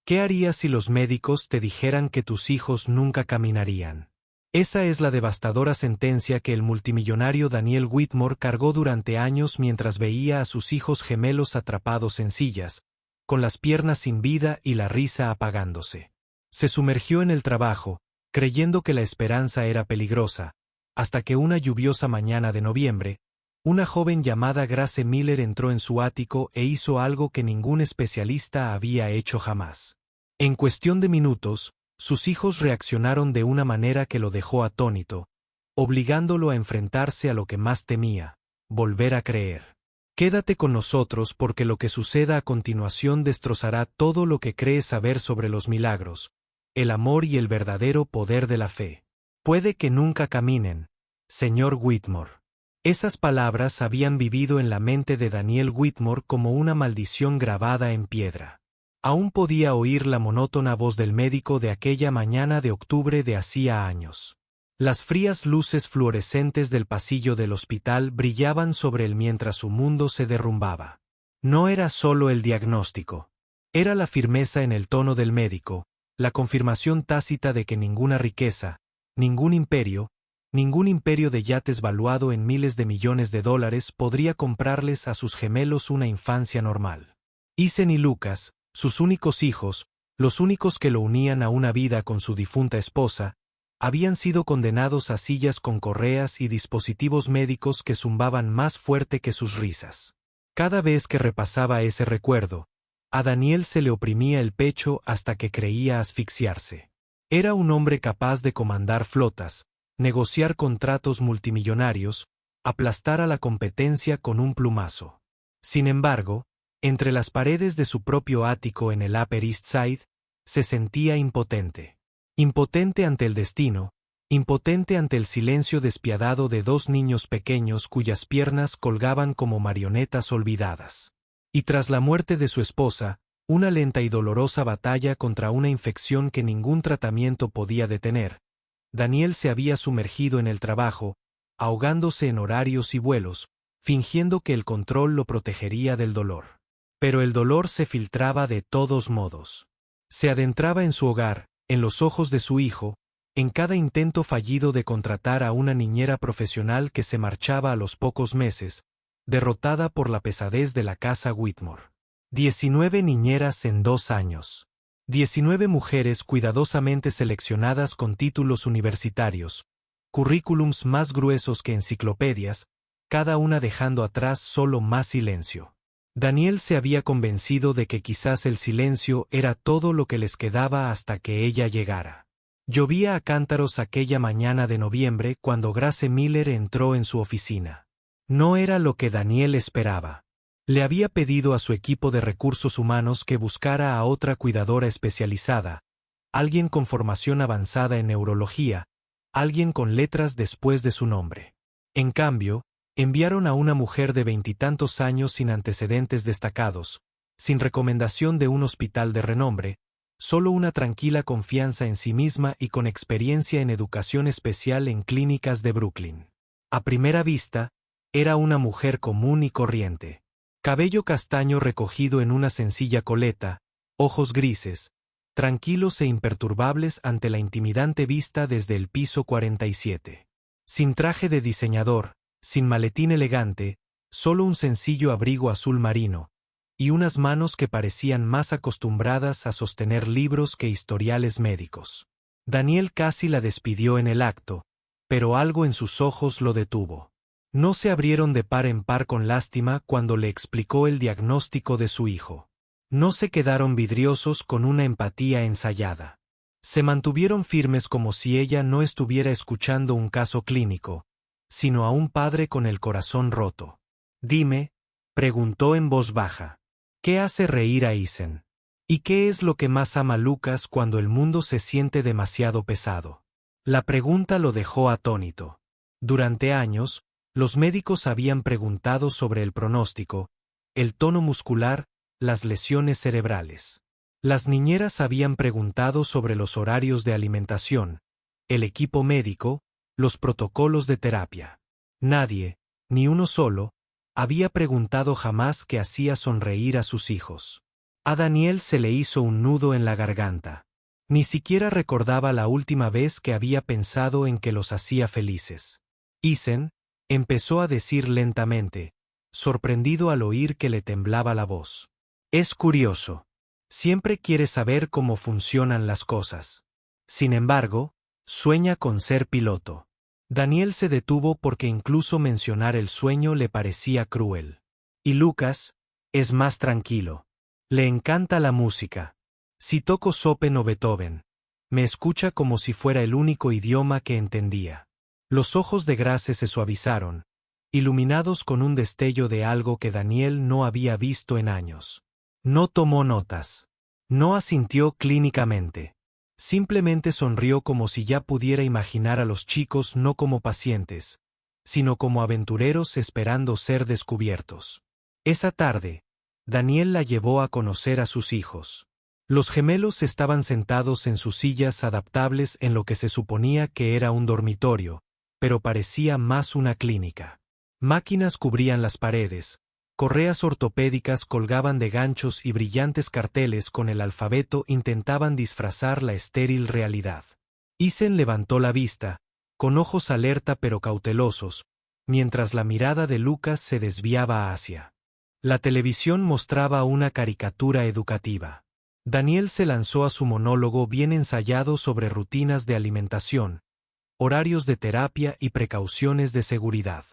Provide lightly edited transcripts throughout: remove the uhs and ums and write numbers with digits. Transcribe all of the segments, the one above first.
¿Qué harías si los médicos te dijeran que tus hijos nunca caminarían? Esa es la devastadora sentencia que el multimillonario Daniel Whitmore cargó durante años mientras veía a sus hijos gemelos atrapados en sillas, con las piernas sin vida y la risa apagándose. Se sumergió en el trabajo, creyendo que la esperanza era peligrosa, hasta que una lluviosa mañana de noviembre, una joven llamada Grace Miller entró en su ático e hizo algo que ningún especialista había hecho jamás. En cuestión de minutos, sus hijos reaccionaron de una manera que lo dejó atónito, obligándolo a enfrentarse a lo que más temía, volver a creer. Quédate con nosotros porque lo que suceda a continuación destrozará todo lo que crees saber sobre los milagros, el amor y el verdadero poder de la fe. Puede que nunca caminen, señor Whitmore. Esas palabras habían vivido en la mente de Daniel Whitmore como una maldición grabada en piedra. Aún podía oír la monótona voz del médico de aquella mañana de octubre de hacía años. Las frías luces fluorescentes del pasillo del hospital brillaban sobre él mientras su mundo se derrumbaba. No era solo el diagnóstico. Era la firmeza en el tono del médico, la confirmación tácita de que ninguna riqueza, ningún imperio de yates valuado en miles de millones de dólares podría comprarles a sus gemelos una infancia normal. Ethan y Lucas, sus únicos hijos, los únicos que lo unían a una vida con su difunta esposa, habían sido condenados a sillas con correas y dispositivos médicos que zumbaban más fuerte que sus risas. Cada vez que repasaba ese recuerdo, a Daniel se le oprimía el pecho hasta que creía asfixiarse. Era un hombre capaz de comandar flotas, negociar contratos multimillonarios, aplastar a la competencia con un plumazo. Sin embargo, entre las paredes de su propio ático en el Upper East Side, se sentía impotente. Impotente ante el destino, impotente ante el silencio despiadado de dos niños pequeños cuyas piernas colgaban como marionetas olvidadas. Y tras la muerte de su esposa, una lenta y dolorosa batalla contra una infección que ningún tratamiento podía detener, Daniel se había sumergido en el trabajo, ahogándose en horarios y vuelos, fingiendo que el control lo protegería del dolor. Pero el dolor se filtraba de todos modos. Se adentraba en su hogar, en los ojos de su hijo, en cada intento fallido de contratar a una niñera profesional que se marchaba a los pocos meses, derrotada por la pesadez de la casa Whitmore. 19 niñeras en 2 años. 19 mujeres cuidadosamente seleccionadas con títulos universitarios, currículums más gruesos que enciclopedias, cada una dejando atrás solo más silencio. Daniel se había convencido de que quizás el silencio era todo lo que les quedaba hasta que ella llegara. Llovía a cántaros aquella mañana de noviembre cuando Grace Miller entró en su oficina. No era lo que Daniel esperaba. Le había pedido a su equipo de recursos humanos que buscara a otra cuidadora especializada, alguien con formación avanzada en neurología, alguien con letras después de su nombre. En cambio, enviaron a una mujer de 20 y tantos años sin antecedentes destacados, sin recomendación de un hospital de renombre, solo una tranquila confianza en sí misma y con experiencia en educación especial en clínicas de Brooklyn. A primera vista, era una mujer común y corriente. Cabello castaño recogido en una sencilla coleta, ojos grises, tranquilos e imperturbables ante la intimidante vista desde el piso 47. Sin traje de diseñador, sin maletín elegante, solo un sencillo abrigo azul marino, y unas manos que parecían más acostumbradas a sostener libros que historiales médicos. Daniel casi la despidió en el acto, pero algo en sus ojos lo detuvo. No se abrieron de par en par con lástima cuando le explicó el diagnóstico de su hijo. No se quedaron vidriosos con una empatía ensayada. Se mantuvieron firmes como si ella no estuviera escuchando un caso clínico, sino a un padre con el corazón roto. «Dime», preguntó en voz baja, «¿qué hace reír a Ethan? ¿Y qué es lo que más ama Lucas cuando el mundo se siente demasiado pesado?» La pregunta lo dejó atónito. Durante años, los médicos habían preguntado sobre el pronóstico, el tono muscular, las lesiones cerebrales. Las niñeras habían preguntado sobre los horarios de alimentación, el equipo médico, los protocolos de terapia. Nadie, ni uno solo, había preguntado jamás qué hacía sonreír a sus hijos. A Daniel se le hizo un nudo en la garganta. Ni siquiera recordaba la última vez que había pensado en que los hacía felices. Ethan empezó a decir lentamente, sorprendido al oír que le temblaba la voz. Es curioso. Siempre quiere saber cómo funcionan las cosas. Sin embargo, sueña con ser piloto. Daniel se detuvo porque incluso mencionar el sueño le parecía cruel. Y Lucas es más tranquilo. Le encanta la música. Si toco Chopin o Beethoven, me escucha como si fuera el único idioma que entendía. Los ojos de Grace se suavizaron, iluminados con un destello de algo que Daniel no había visto en años. No tomó notas. No asintió clínicamente. Simplemente sonrió como si ya pudiera imaginar a los chicos no como pacientes, sino como aventureros esperando ser descubiertos. Esa tarde, Daniel la llevó a conocer a sus hijos. Los gemelos estaban sentados en sus sillas adaptables en lo que se suponía que era un dormitorio, pero parecía más una clínica. Máquinas cubrían las paredes, correas ortopédicas colgaban de ganchos y brillantes carteles con el alfabeto intentaban disfrazar la estéril realidad. Ethan levantó la vista, con ojos alerta pero cautelosos, mientras la mirada de Lucas se desviaba hacia. La televisión mostraba una caricatura educativa. Daniel se lanzó a su monólogo bien ensayado sobre rutinas de alimentación, horarios de terapia y precauciones de seguridad.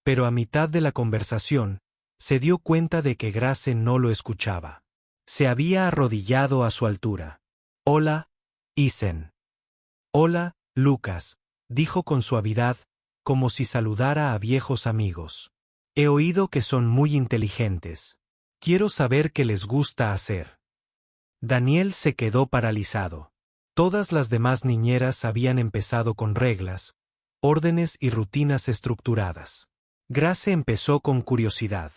Pero a mitad de la conversación, se dio cuenta de que Grace no lo escuchaba. Se había arrodillado a su altura. Hola, Ethan. Hola, Lucas, dijo con suavidad, como si saludara a viejos amigos. He oído que son muy inteligentes. Quiero saber qué les gusta hacer. Daniel se quedó paralizado. Todas las demás niñeras habían empezado con reglas, órdenes y rutinas estructuradas. Grace empezó con curiosidad.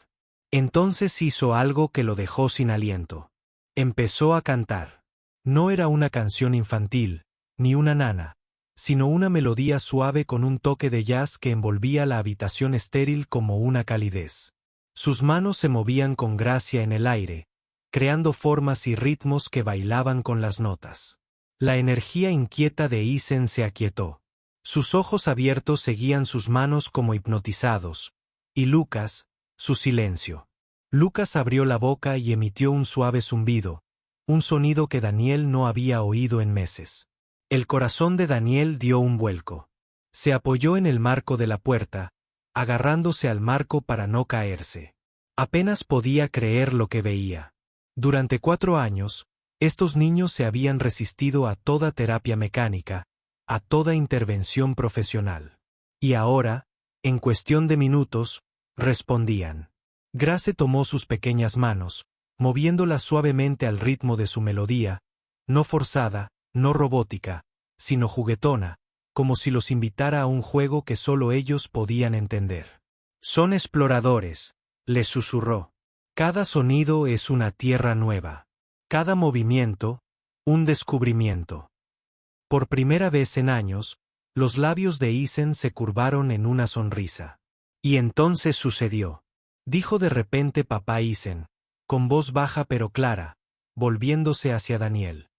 Entonces hizo algo que lo dejó sin aliento. Empezó a cantar. No era una canción infantil, ni una nana, sino una melodía suave con un toque de jazz que envolvía la habitación estéril como una calidez. Sus manos se movían con gracia en el aire, creando formas y ritmos que bailaban con las notas. La energía inquieta de Ethan se aquietó. Sus ojos abiertos seguían sus manos como hipnotizados, y Lucas, su silencio. Lucas abrió la boca y emitió un suave zumbido, un sonido que Daniel no había oído en meses. El corazón de Daniel dio un vuelco. Se apoyó en el marco de la puerta, agarrándose al marco para no caerse. Apenas podía creer lo que veía. Durante 4 años, estos niños se habían resistido a toda terapia mecánica, a toda intervención profesional. Y ahora, en cuestión de minutos, respondían. Grace tomó sus pequeñas manos, moviéndolas suavemente al ritmo de su melodía, no forzada, no robótica, sino juguetona, como si los invitara a un juego que solo ellos podían entender. Son exploradores, les susurró. Cada sonido es una tierra nueva. Cada movimiento, un descubrimiento. Por primera vez en años, los labios de Ethan se curvaron en una sonrisa. Y entonces sucedió. Dijo de repente papá Ethan, con voz baja pero clara, volviéndose hacia Daniel.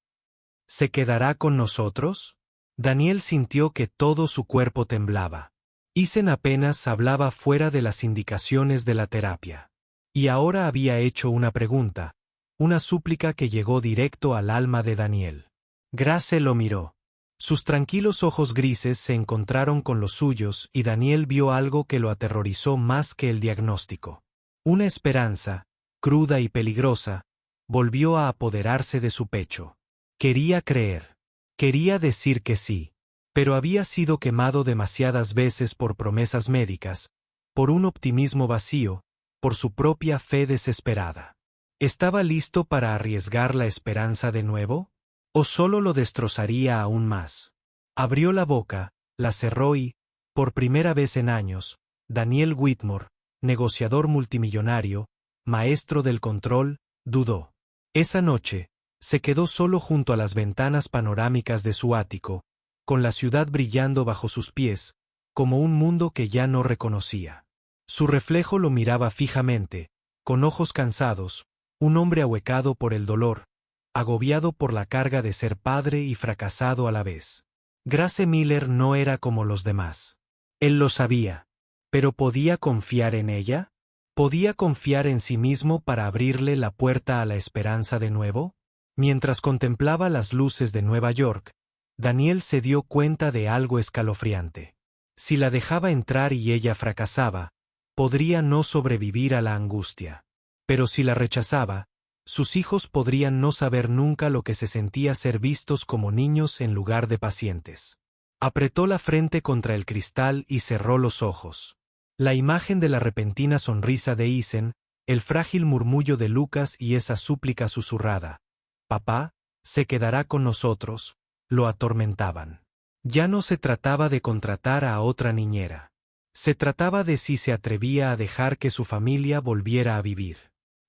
¿Se quedará con nosotros? Daniel sintió que todo su cuerpo temblaba. Ethan apenas hablaba fuera de las indicaciones de la terapia. Y ahora había hecho una pregunta, una súplica que llegó directo al alma de Daniel. Grace lo miró. Sus tranquilos ojos grises se encontraron con los suyos y Daniel vio algo que lo aterrorizó más que el diagnóstico. Una esperanza, cruda y peligrosa, volvió a apoderarse de su pecho. Quería creer. Quería decir que sí. Pero había sido quemado demasiadas veces por promesas médicas, por un optimismo vacío, por su propia fe desesperada. ¿Estaba listo para arriesgar la esperanza de nuevo? ¿O solo lo destrozaría aún más? Abrió la boca, la cerró y, por primera vez en años, Daniel Whitmore, negociador multimillonario, maestro del control, dudó. Esa noche, se quedó solo junto a las ventanas panorámicas de su ático, con la ciudad brillando bajo sus pies, como un mundo que ya no reconocía. Su reflejo lo miraba fijamente, con ojos cansados, un hombre ahuecado por el dolor, agobiado por la carga de ser padre y fracasado a la vez. Grace Miller no era como los demás. Él lo sabía. ¿Pero podía confiar en ella? ¿Podía confiar en sí mismo para abrirle la puerta a la esperanza de nuevo? Mientras contemplaba las luces de Nueva York, Daniel se dio cuenta de algo escalofriante. Si la dejaba entrar y ella fracasaba, podría no sobrevivir a la angustia. Pero si la rechazaba, sus hijos podrían no saber nunca lo que se sentía ser vistos como niños en lugar de pacientes. Apretó la frente contra el cristal y cerró los ojos. La imagen de la repentina sonrisa de Eisen, el frágil murmullo de Lucas y esa súplica susurrada, «Papá, se quedará con nosotros», lo atormentaban. Ya no se trataba de contratar a otra niñera. Se trataba de si se atrevía a dejar que su familia volviera a vivir.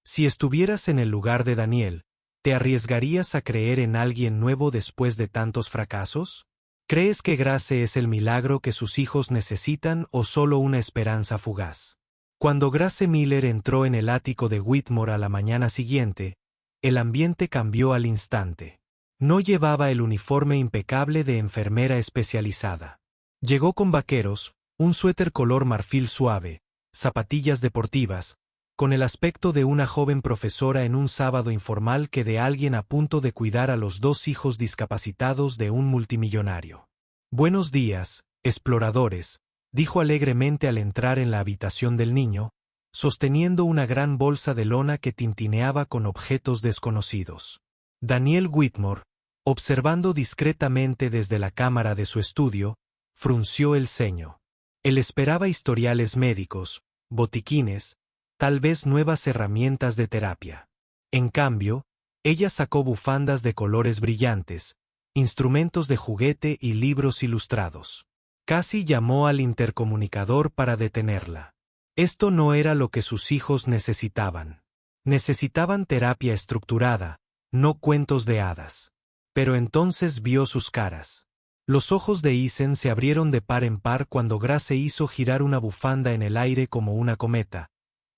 Si estuvieras en el lugar de Daniel, ¿te arriesgarías a creer en alguien nuevo después de tantos fracasos? ¿Crees que Grace es el milagro que sus hijos necesitan o solo una esperanza fugaz? Cuando Grace Miller entró en el ático de Whitmore a la mañana siguiente, el ambiente cambió al instante. No llevaba el uniforme impecable de enfermera especializada. Llegó con vaqueros, un suéter color marfil suave, zapatillas deportivas, con el aspecto de una joven profesora en un sábado informal que de alguien a punto de cuidar a los dos hijos discapacitados de un multimillonario. «Buenos días, exploradores», dijo alegremente al entrar en la habitación del niño, sosteniendo una gran bolsa de lona que tintineaba con objetos desconocidos. Daniel Whitmore, observando discretamente desde la cámara de su estudio, frunció el ceño. Él esperaba historiales médicos, botiquines, tal vez nuevas herramientas de terapia. En cambio, ella sacó bufandas de colores brillantes, instrumentos de juguete y libros ilustrados. Casi llamó al intercomunicador para detenerla. Esto no era lo que sus hijos necesitaban. Necesitaban terapia estructurada, no cuentos de hadas. Pero entonces vio sus caras. Los ojos de Eisen se abrieron de par en par cuando Grace hizo girar una bufanda en el aire como una cometa,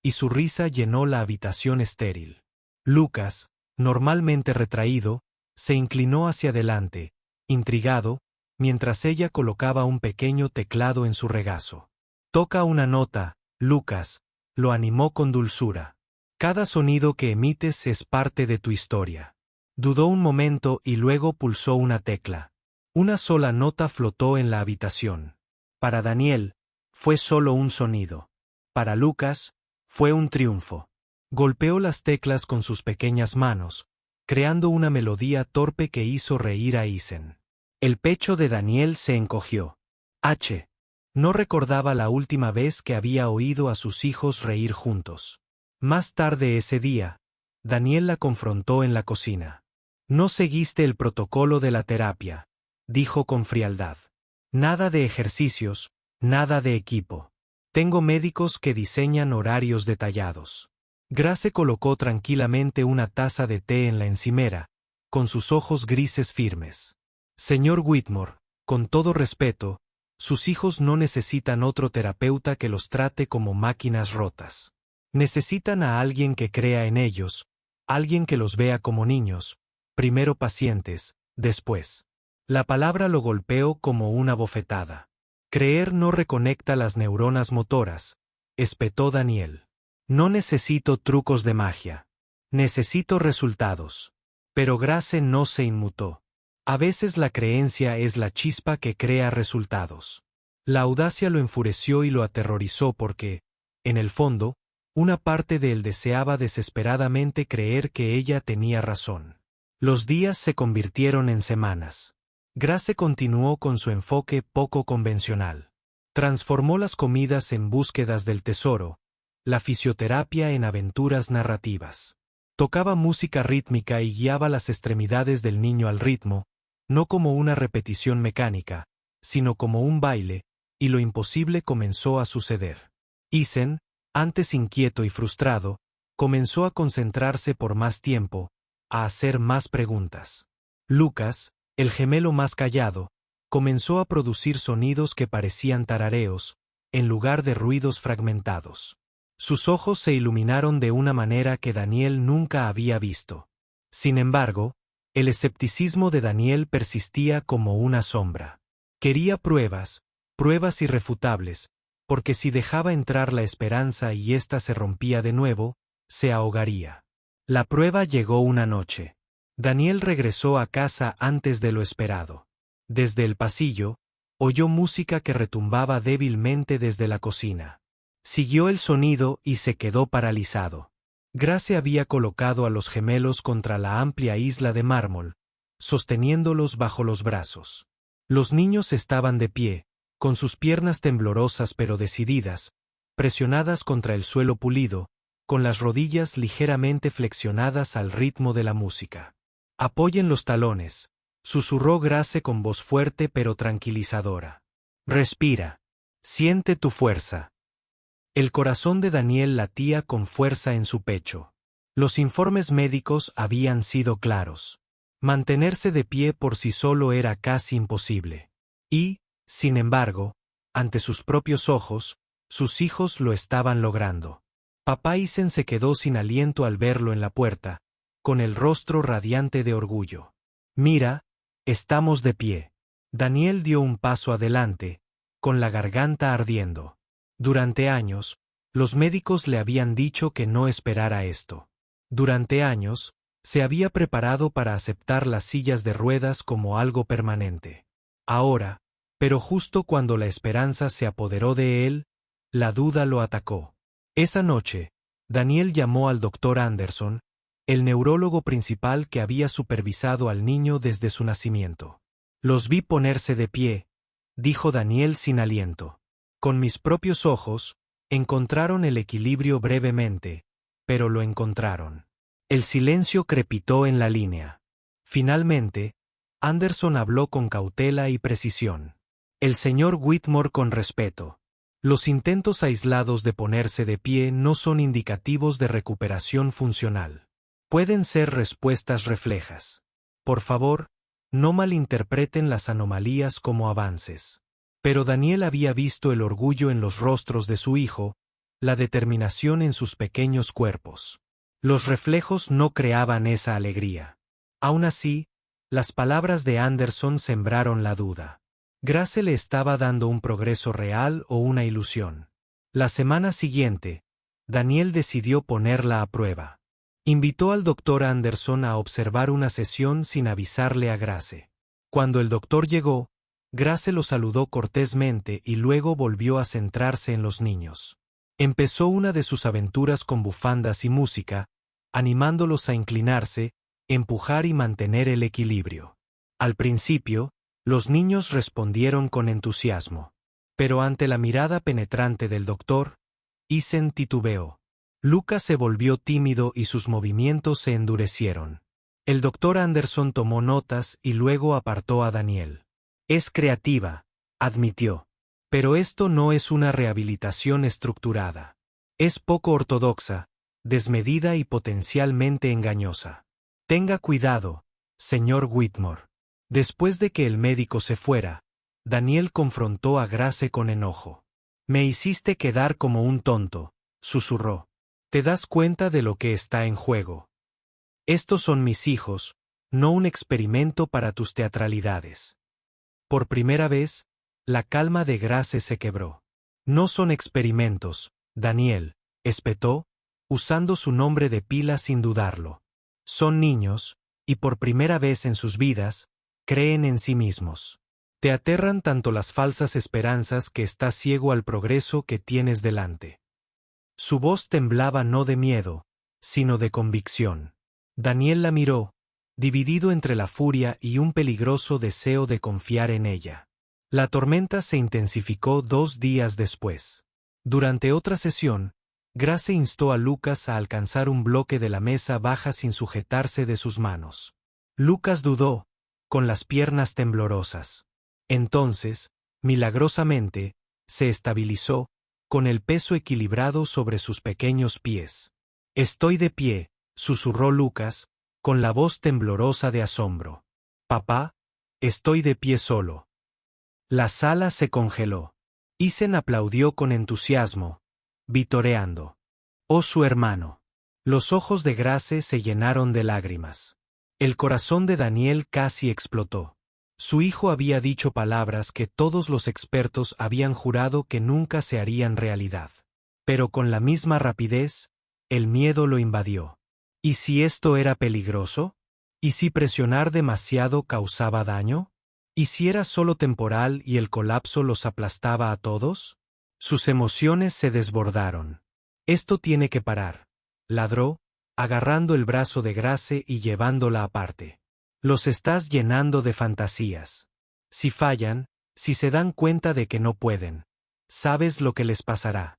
y su risa llenó la habitación estéril. Lucas, normalmente retraído, se inclinó hacia adelante, intrigado, mientras ella colocaba un pequeño teclado en su regazo. «Toca una nota, Lucas», lo animó con dulzura. «Cada sonido que emites es parte de tu historia». Dudó un momento y luego pulsó una tecla. Una sola nota flotó en la habitación. Para Daniel, fue solo un sonido. Para Lucas, fue un triunfo. Golpeó las teclas con sus pequeñas manos, creando una melodía torpe que hizo reír a Eisen. El pecho de Daniel se encogió. No recordaba la última vez que había oído a sus hijos reír juntos. Más tarde ese día, Daniel la confrontó en la cocina. «No seguiste el protocolo de la terapia», dijo con frialdad. «Nada de ejercicios, nada de equipo. Tengo médicos que diseñan horarios detallados». Grace colocó tranquilamente una taza de té en la encimera, con sus ojos grises firmes. «Señor Whitmore, con todo respeto, sus hijos no necesitan otro terapeuta que los trate como máquinas rotas. Necesitan a alguien que crea en ellos, alguien que los vea como niños, primero pacientes, después». La palabra lo golpeó como una bofetada. «Creer no reconecta las neuronas motoras», espetó Daniel. «No necesito trucos de magia. Necesito resultados». Pero Grace no se inmutó. A veces la creencia es la chispa que crea resultados. La audacia lo enfureció y lo aterrorizó porque, en el fondo, una parte de él deseaba desesperadamente creer que ella tenía razón. Los días se convirtieron en semanas. Grace continuó con su enfoque poco convencional. Transformó las comidas en búsquedas del tesoro, la fisioterapia en aventuras narrativas. Tocaba música rítmica y guiaba las extremidades del niño al ritmo, no como una repetición mecánica, sino como un baile, y lo imposible comenzó a suceder. Eisen, antes inquieto y frustrado, comenzó a concentrarse por más tiempo, a hacer más preguntas. Lucas, el gemelo más callado, comenzó a producir sonidos que parecían tarareos, en lugar de ruidos fragmentados. Sus ojos se iluminaron de una manera que Daniel nunca había visto. Sin embargo, el escepticismo de Daniel persistía como una sombra. Quería pruebas, pruebas irrefutables, porque si dejaba entrar la esperanza y ésta se rompía de nuevo, se ahogaría. La prueba llegó una noche. Daniel regresó a casa antes de lo esperado. Desde el pasillo, oyó música que retumbaba débilmente desde la cocina. Siguió el sonido y se quedó paralizado. Grace había colocado a los gemelos contra la amplia isla de mármol, sosteniéndolos bajo los brazos. Los niños estaban de pie, con sus piernas temblorosas pero decididas, presionadas contra el suelo pulido, con las rodillas ligeramente flexionadas al ritmo de la música. «Apoyen los talones», susurró Grace con voz fuerte pero tranquilizadora. «Respira. Siente tu fuerza». El corazón de Daniel latía con fuerza en su pecho. Los informes médicos habían sido claros. Mantenerse de pie por sí solo era casi imposible. Y, sin embargo, ante sus propios ojos, sus hijos lo estaban logrando. Papá Isen se quedó sin aliento al verlo en la puerta, con el rostro radiante de orgullo. «Mira, estamos de pie». Daniel dio un paso adelante, con la garganta ardiendo. Durante años, los médicos le habían dicho que no esperara esto. Durante años, se había preparado para aceptar las sillas de ruedas como algo permanente. Ahora, pero justo cuando la esperanza se apoderó de él, la duda lo atacó. Esa noche, Daniel llamó al doctor Anderson, el neurólogo principal que había supervisado al niño desde su nacimiento. «Los vi ponerse de pie», dijo Daniel sin aliento. «Con mis propios ojos, encontraron el equilibrio brevemente, pero lo encontraron». El silencio crepitó en la línea. Finalmente, Anderson habló con cautela y precisión. «El señor Whitmore con respeto. Los intentos aislados de ponerse de pie no son indicativos de recuperación funcional. Pueden ser respuestas reflejas. Por favor, no malinterpreten las anomalías como avances». Pero Daniel había visto el orgullo en los rostros de su hijo, la determinación en sus pequeños cuerpos. Los reflejos no creaban esa alegría. Aún así, las palabras de Anderson sembraron la duda. Grace le estaba dando un progreso real o una ilusión. La semana siguiente, Daniel decidió ponerla a prueba. Invitó al doctor Anderson a observar una sesión sin avisarle a Grace. Cuando el doctor llegó, Grace lo saludó cortésmente y luego volvió a centrarse en los niños. Empezó una de sus aventuras con bufandas y música, animándolos a inclinarse, empujar y mantener el equilibrio. Al principio, los niños respondieron con entusiasmo. Pero ante la mirada penetrante del doctor, Isen titubeó. Lucas se volvió tímido y sus movimientos se endurecieron. El doctor Anderson tomó notas y luego apartó a Daniel. «Es creativa», admitió. «Pero esto no es una rehabilitación estructurada. Es poco ortodoxa, desmedida y potencialmente engañosa. Tenga cuidado, señor Whitmore». Después de que el médico se fuera, Daniel confrontó a Grace con enojo. «Me hiciste quedar como un tonto», susurró. «¿Te das cuenta de lo que está en juego? Estos son mis hijos, no un experimento para tus teatralidades». Por primera vez, la calma de Grace se quebró. «No son experimentos, Daniel», espetó, usando su nombre de pila sin dudarlo. «Son niños, y por primera vez en sus vidas, creen en sí mismos. Te aterran tanto las falsas esperanzas que estás ciego al progreso que tienes delante». Su voz temblaba no de miedo, sino de convicción. Daniel la miró, dividido entre la furia y un peligroso deseo de confiar en ella. La tormenta se intensificó 2 días después. Durante otra sesión, Grace instó a Lucas a alcanzar un bloque de la mesa baja sin sujetarse de sus manos. Lucas dudó, con las piernas temblorosas. Entonces, milagrosamente, se estabilizó, con el peso equilibrado sobre sus pequeños pies. «Estoy de pie», susurró Lucas, con la voz temblorosa de asombro. «Papá, estoy de pie solo». La sala se congeló. Isen aplaudió con entusiasmo, vitoreando. Oh su hermano. Los ojos de Grace se llenaron de lágrimas. El corazón de Daniel casi explotó. Su hijo había dicho palabras que todos los expertos habían jurado que nunca se harían realidad. Pero con la misma rapidez, el miedo lo invadió. ¿Y si esto era peligroso? ¿Y si presionar demasiado causaba daño? ¿Y si era solo temporal y el colapso los aplastaba a todos? Sus emociones se desbordaron. Esto tiene que parar, ladró, agarrando el brazo de Grace y llevándola aparte. Los estás llenando de fantasías. Si fallan, si se dan cuenta de que no pueden, ¿sabes lo que les pasará?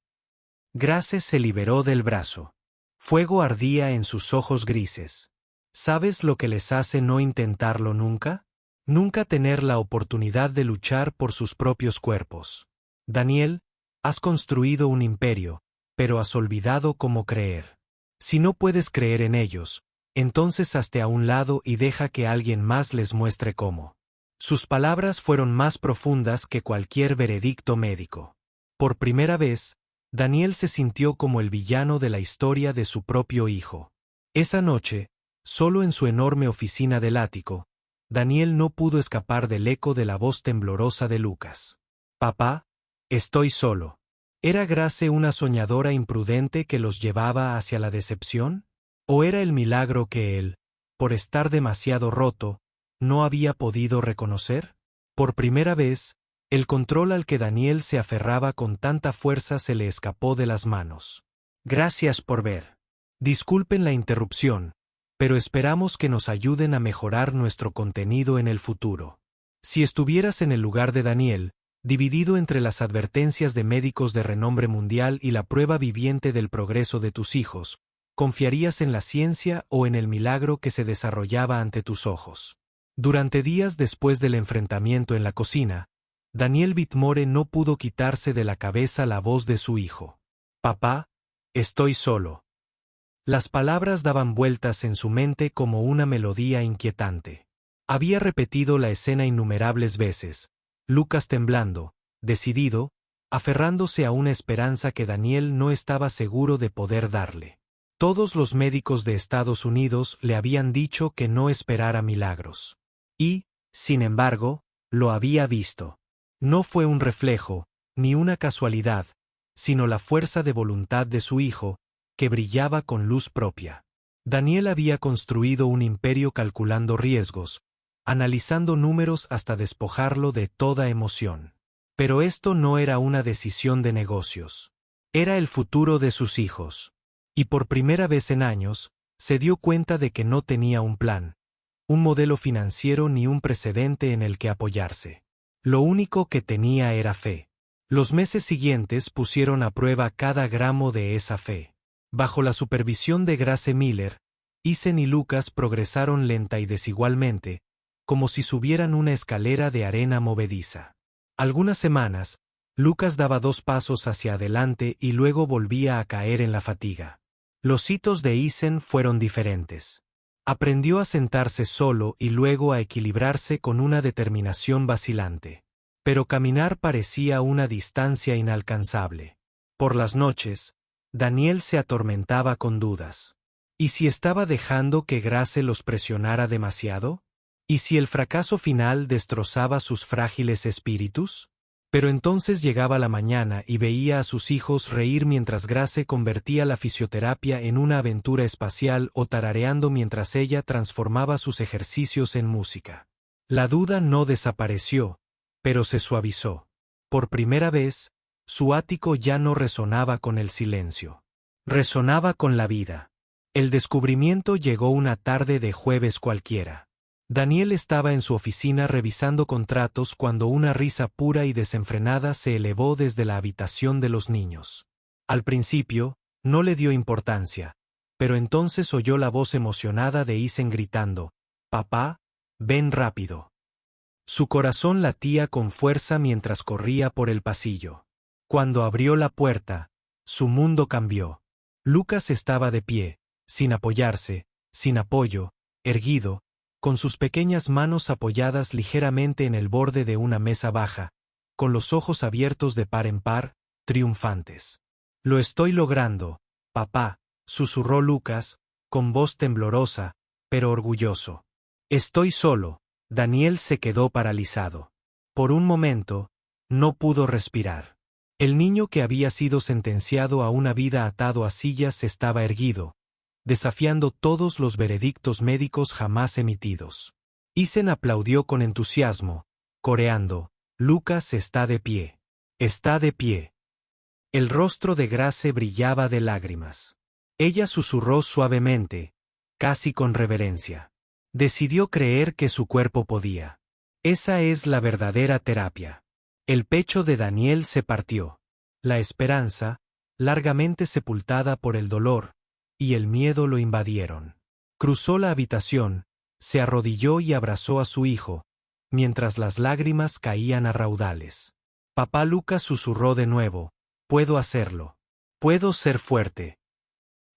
Grace se liberó del brazo. Fuego ardía en sus ojos grises. ¿Sabes lo que les hace no intentarlo nunca? Nunca tener la oportunidad de luchar por sus propios cuerpos. Daniel, has construido un imperio, pero has olvidado cómo creer. Si no puedes creer en ellos, entonces hazte a un lado y deja que alguien más les muestre cómo. Sus palabras fueron más profundas que cualquier veredicto médico. Por primera vez, Daniel se sintió como el villano de la historia de su propio hijo. Esa noche, solo en su enorme oficina del ático, Daniel no pudo escapar del eco de la voz temblorosa de Lucas. Papá, estoy solo. ¿Era Grace una soñadora imprudente que los llevaba hacia la decepción? ¿O era el milagro que él, por estar demasiado roto, no había podido reconocer? Por primera vez, el control al que Daniel se aferraba con tanta fuerza se le escapó de las manos. Gracias por ver. Disculpen la interrupción, pero esperamos que nos ayuden a mejorar nuestro contenido en el futuro. Si estuvieras en el lugar de Daniel, dividido entre las advertencias de médicos de renombre mundial y la prueba viviente del progreso de tus hijos, ¿confiarías en la ciencia o en el milagro que se desarrollaba ante tus ojos? Durante días después del enfrentamiento en la cocina, Daniel Whitmore no pudo quitarse de la cabeza la voz de su hijo. Papá, estoy solo. Las palabras daban vueltas en su mente como una melodía inquietante. Había repetido la escena innumerables veces, Lucas temblando, decidido, aferrándose a una esperanza que Daniel no estaba seguro de poder darle. Todos los médicos de Estados Unidos le habían dicho que no esperara milagros. Y, sin embargo, lo había visto. No fue un reflejo, ni una casualidad, sino la fuerza de voluntad de su hijo, que brillaba con luz propia. Daniel había construido un imperio calculando riesgos, analizando números hasta despojarlo de toda emoción. Pero esto no era una decisión de negocios. Era el futuro de sus hijos. Y por primera vez en años, se dio cuenta de que no tenía un plan, un modelo financiero ni un precedente en el que apoyarse. Lo único que tenía era fe. Los meses siguientes pusieron a prueba cada gramo de esa fe. Bajo la supervisión de Grace Miller, Eisen y Lucas progresaron lenta y desigualmente, como si subieran una escalera de arena movediza. Algunas semanas, Lucas daba 2 pasos hacia adelante y luego volvía a caer en la fatiga. Los hitos de Eisen fueron diferentes. Aprendió a sentarse solo y luego a equilibrarse con una determinación vacilante. Pero caminar parecía una distancia inalcanzable. Por las noches, Daniel se atormentaba con dudas. ¿Y si estaba dejando que Grace los presionara demasiado? ¿Y si el fracaso final destrozaba sus frágiles espíritus? Pero entonces llegaba la mañana y veía a sus hijos reír mientras Grace convertía la fisioterapia en una aventura espacial o tarareando mientras ella transformaba sus ejercicios en música. La duda no desapareció, pero se suavizó. Por primera vez, su ático ya no resonaba con el silencio. Resonaba con la vida. El descubrimiento llegó una tarde de jueves cualquiera. Daniel estaba en su oficina revisando contratos cuando una risa pura y desenfrenada se elevó desde la habitación de los niños. Al principio, no le dio importancia, pero entonces oyó la voz emocionada de Eisen gritando, «Papá, ven rápido». Su corazón latía con fuerza mientras corría por el pasillo. Cuando abrió la puerta, su mundo cambió. Lucas estaba de pie, sin apoyarse, sin apoyo, erguido, con sus pequeñas manos apoyadas ligeramente en el borde de una mesa baja, con los ojos abiertos de par en par, triunfantes. «Lo estoy logrando, Papá, susurró Lucas, con voz temblorosa, pero orgulloso. Estoy solo. Daniel se quedó paralizado. Por un momento, no pudo respirar. El niño que había sido sentenciado a una vida atado a sillas estaba erguido, desafiando todos los veredictos médicos jamás emitidos. Isen aplaudió con entusiasmo, coreando, Lucas está de pie. Está de pie. El rostro de Grace brillaba de lágrimas. Ella susurró suavemente, casi con reverencia. Decidió creer que su cuerpo podía. Esa es la verdadera terapia. El pecho de Daniel se partió. La esperanza, largamente sepultada por el dolor, y el miedo lo invadieron. Cruzó la habitación, se arrodilló y abrazó a su hijo, mientras las lágrimas caían a raudales. Papá Lucas susurró de nuevo, puedo hacerlo. Puedo ser fuerte.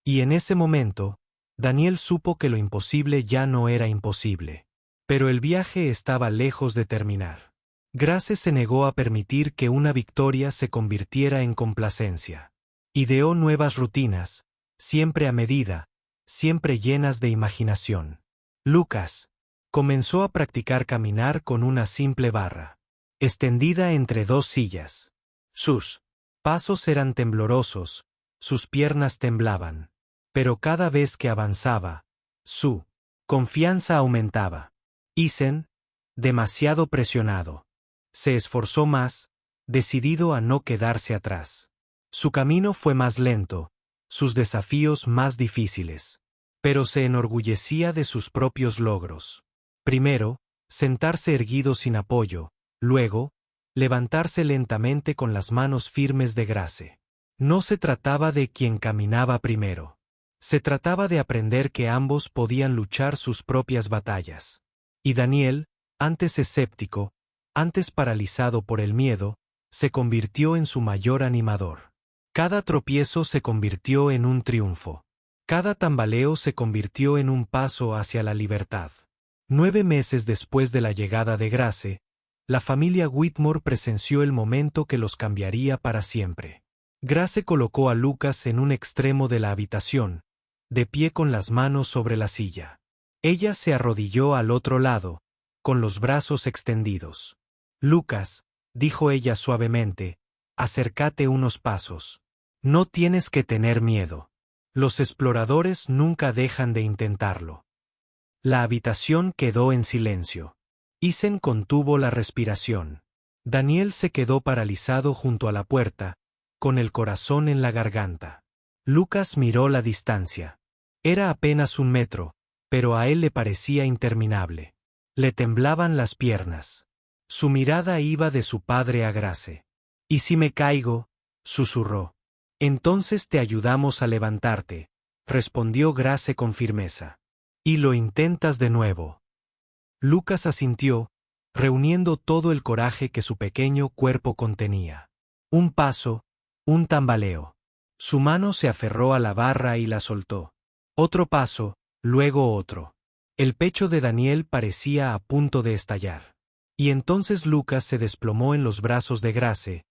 Y en ese momento, Daniel supo que lo imposible ya no era imposible. Pero el viaje estaba lejos de terminar. Grace se negó a permitir que una victoria se convirtiera en complacencia. Ideó nuevas rutinas, siempre a medida, siempre llenas de imaginación. Lucas comenzó a practicar caminar con una simple barra, extendida entre dos sillas. Sus pasos eran temblorosos, sus piernas temblaban. Pero cada vez que avanzaba, su confianza aumentaba. Isen, demasiado presionado, se esforzó más, decidido a no quedarse atrás. Su camino fue más lento, sus desafíos más difíciles. Pero se enorgullecía de sus propios logros. Primero, sentarse erguido sin apoyo, luego, levantarse lentamente con las manos firmes de Grace. No se trataba de quien caminaba primero. Se trataba de aprender que ambos podían luchar sus propias batallas. Y Daniel, antes escéptico, antes paralizado por el miedo, se convirtió en su mayor animador. Cada tropiezo se convirtió en un triunfo. Cada tambaleo se convirtió en un paso hacia la libertad. 9 meses después de la llegada de Grace, la familia Whitmore presenció el momento que los cambiaría para siempre. Grace colocó a Lucas en un extremo de la habitación, de pie con las manos sobre la silla. Ella se arrodilló al otro lado, con los brazos extendidos. Lucas, dijo ella suavemente, acércate unos pasos. No tienes que tener miedo. Los exploradores nunca dejan de intentarlo. La habitación quedó en silencio. Isen contuvo la respiración. Daniel se quedó paralizado junto a la puerta, con el corazón en la garganta. Lucas miró la distancia. Era apenas 1 metro, pero a él le parecía interminable. Le temblaban las piernas. Su mirada iba de su padre a Grace. «¿Y si me caigo?», susurró. «Entonces te ayudamos a levantarte», respondió Grace con firmeza. «Y lo intentas de nuevo». Lucas asintió, reuniendo todo el coraje que su pequeño cuerpo contenía. Un paso, un tambaleo. Su mano se aferró a la barra y la soltó. Otro paso, luego otro. El pecho de Daniel parecía a punto de estallar. Y entonces Lucas se desplomó en los brazos de Grace,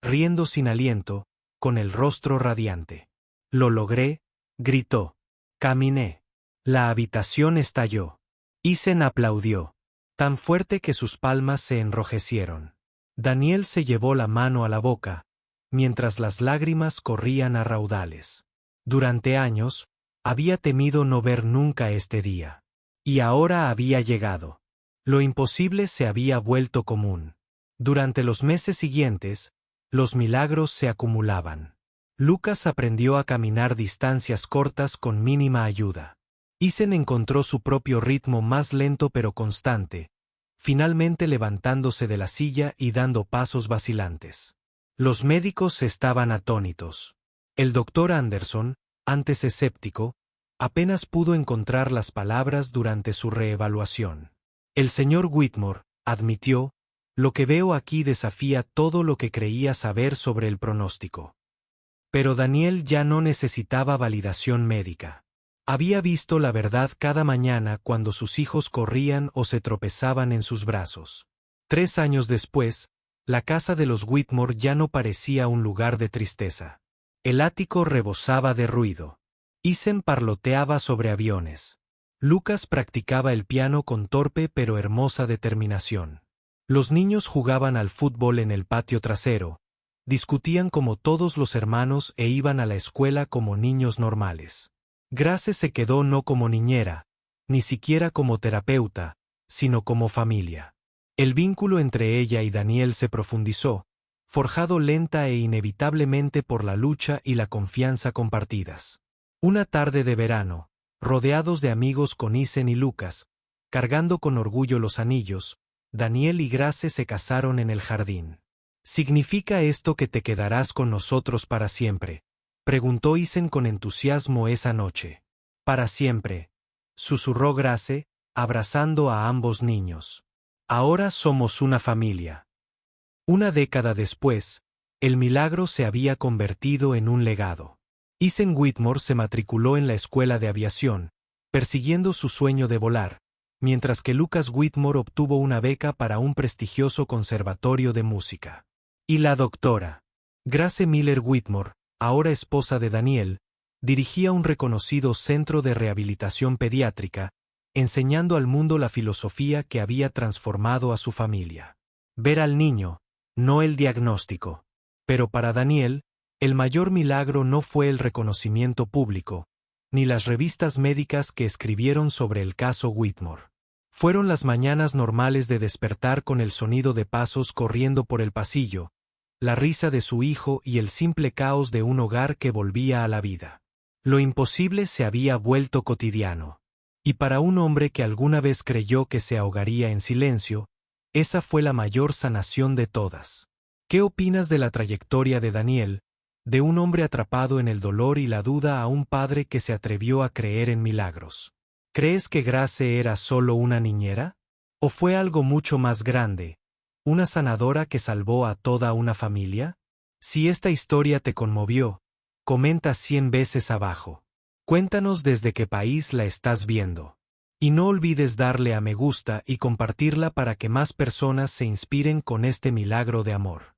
riendo sin aliento, con el rostro radiante. «Lo logré», gritó. «Caminé». La habitación estalló. Isen aplaudió, tan fuerte que sus palmas se enrojecieron. Daniel se llevó la mano a la boca, mientras las lágrimas corrían a raudales. Durante años, había temido no ver nunca este día. Y ahora había llegado. Lo imposible se había vuelto común. Durante los meses siguientes, los milagros se acumulaban. Lucas aprendió a caminar distancias cortas con mínima ayuda. Isen encontró su propio ritmo más lento pero constante, finalmente levantándose de la silla y dando pasos vacilantes. Los médicos estaban atónitos. El doctor Anderson, antes escéptico, apenas pudo encontrar las palabras durante su reevaluación. El señor Whitmore, admitió, lo que veo aquí desafía todo lo que creía saber sobre el pronóstico. Pero Daniel ya no necesitaba validación médica. Había visto la verdad cada mañana cuando sus hijos corrían o se tropezaban en sus brazos. 3 años después, la casa de los Whitmore ya no parecía un lugar de tristeza. El ático rebosaba de ruido. Isen parloteaba sobre aviones. Lucas practicaba el piano con torpe pero hermosa determinación. Los niños jugaban al fútbol en el patio trasero, discutían como todos los hermanos e iban a la escuela como niños normales. Grace se quedó no como niñera, ni siquiera como terapeuta, sino como familia. El vínculo entre ella y Daniel se profundizó, forjado lenta e inevitablemente por la lucha y la confianza compartidas. Una tarde de verano, rodeados de amigos con Isen y Lucas, cargando con orgullo los anillos, Daniel y Grace se casaron en el jardín. ¿Significa esto que te quedarás con nosotros para siempre?, preguntó Isen con entusiasmo esa noche. Para siempre, susurró Grace, abrazando a ambos niños. Ahora somos una familia. Una década después, el milagro se había convertido en un legado. Isen Whitmore se matriculó en la escuela de aviación, persiguiendo su sueño de volar, mientras que Lucas Whitmore obtuvo una beca para un prestigioso conservatorio de música. Y la doctora Grace Miller Whitmore, ahora esposa de Daniel, dirigía un reconocido centro de rehabilitación pediátrica, enseñando al mundo la filosofía que había transformado a su familia. Ver al niño, no el diagnóstico. Pero para Daniel, el mayor milagro no fue el reconocimiento público, ni las revistas médicas que escribieron sobre el caso Whitmore. Fueron las mañanas normales de despertar con el sonido de pasos corriendo por el pasillo, la risa de su hijo y el simple caos de un hogar que volvía a la vida. Lo imposible se había vuelto cotidiano. Y para un hombre que alguna vez creyó que se ahogaría en silencio, esa fue la mayor sanación de todas. ¿Qué opinas de la trayectoria de Daniel, de un hombre atrapado en el dolor y la duda a un padre que se atrevió a creer en milagros? ¿Crees que Grace era solo una niñera? ¿O fue algo mucho más grande, una sanadora que salvó a toda una familia? Si esta historia te conmovió, comenta 100 veces abajo. Cuéntanos desde qué país la estás viendo. Y no olvides darle a me gusta y compartirla para que más personas se inspiren con este milagro de amor.